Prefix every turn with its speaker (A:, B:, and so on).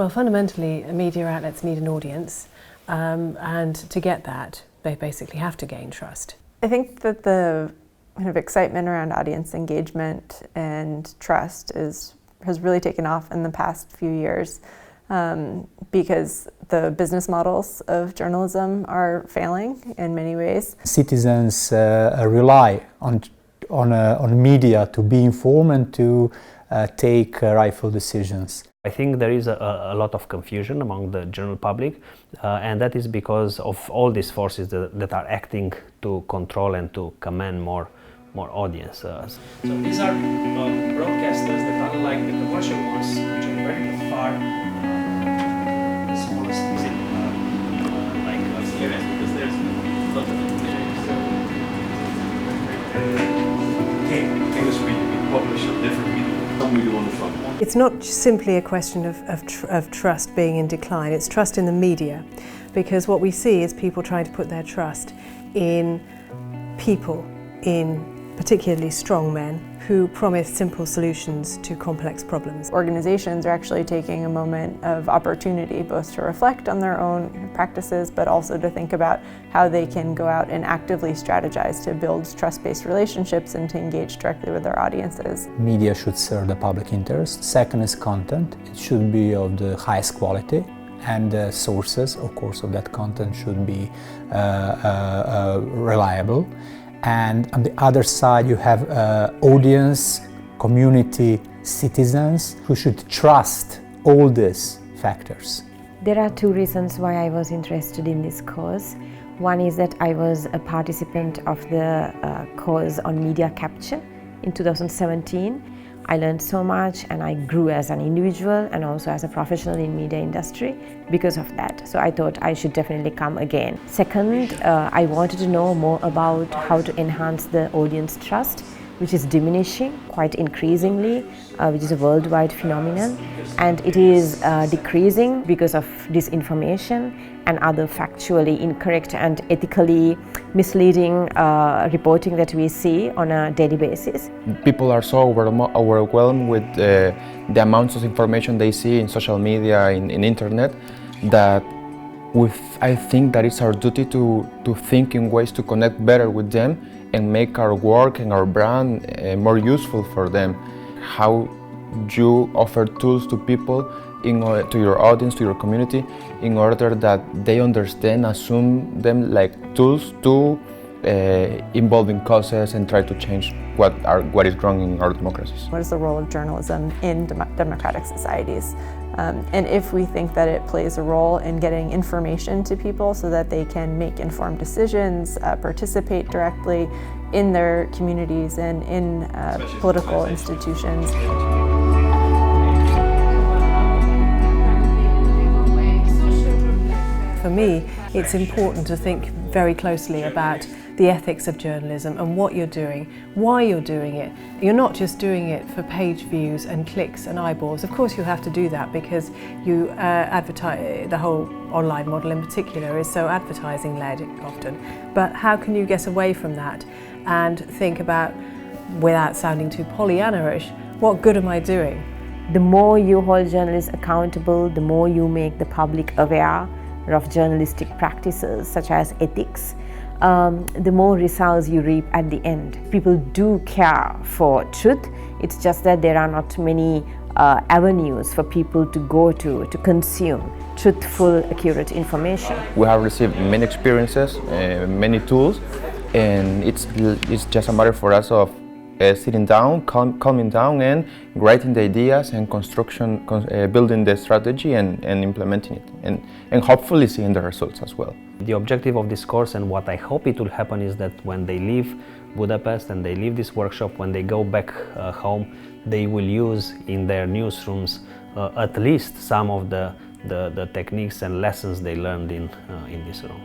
A: Well, fundamentally, media outlets need an audience, and to get that, they basically have to gain trust.
B: I think that the kind of excitement around audience engagement and trust has really taken off in the past few years, because the business models of journalism are failing in many ways.
C: Citizens rely on media to be informed and to take rightful decisions.
D: I think there is a lot of confusion among the general public, and that is because of all these forces that are acting to control and to command more audience. So these are broadcasters that are like the commercial ones, which are very far, the smallest music, like CMDS, because there's a lot of
E: Things we publish on different media. Some we do on the front.
A: It's not simply a question of trust being in decline, it's trust in the media, because what we see is people trying to put their trust in people, in particularly strong men, who promise simple solutions to complex problems.
B: Organizations are actually taking a moment of opportunity both to reflect on their own practices, but also to think about how they can go out and actively strategize to build trust-based relationships and to engage directly with their audiences.
C: Media should serve the public interest. Second is content. It should be of the highest quality, and the sources, of course, of that content should be reliable. And on the other side, you have audience, community, citizens who should trust all these factors.
F: There are two reasons why I was interested in this course. One is that I was a participant of the course on media capture in 2017. I learned so much and I grew as an individual and also as a professional in media industry because of that. So I thought I should definitely come again. Second, I wanted to know more about how to enhance the audience trust, which is diminishing quite increasingly, which is a worldwide phenomenon, and it is decreasing because of disinformation and other factually incorrect and ethically misleading reporting that we see on a daily basis.
G: People are so overwhelmed with the amounts of information they see in social media, in internet, that I think that it's our duty to think in ways to connect better with them and make our work and our brand more useful for them. How you offer tools to people, to your audience, to your community, in order that they understand, assume them like tools to involve in causes and try to change what is wrong in our democracies.
B: What is the role of journalism in democratic societies? And if we think that it plays a role in getting information to people so that they can make informed decisions, participate directly in their communities and in political institutions.
A: For me, it's important to think very closely about the ethics of journalism and what you're doing, why you're doing it. You're not just doing it for page views and clicks and eyeballs. Of course you have to do that because you advertise, the whole online model in particular is so advertising led often. But how can you get away from that and think about, without sounding too Pollyanna-ish, what good am I doing?
F: The more you hold journalists accountable, the more you make the public aware of journalistic practices such as ethics, the more results you reap at the end. People do care for truth, it's just that there are not many avenues for people to go to consume truthful, accurate information.
G: We have received many experiences, many tools, and it's just a matter for us of sitting down, calming down, and writing the ideas and building the strategy and implementing it, and hopefully seeing the results as well.
D: The objective of this course, and what I hope it will happen, is that when they leave Budapest and they leave this workshop, when they go back home, they will use in their newsrooms at least some of the techniques and lessons they learned in this room.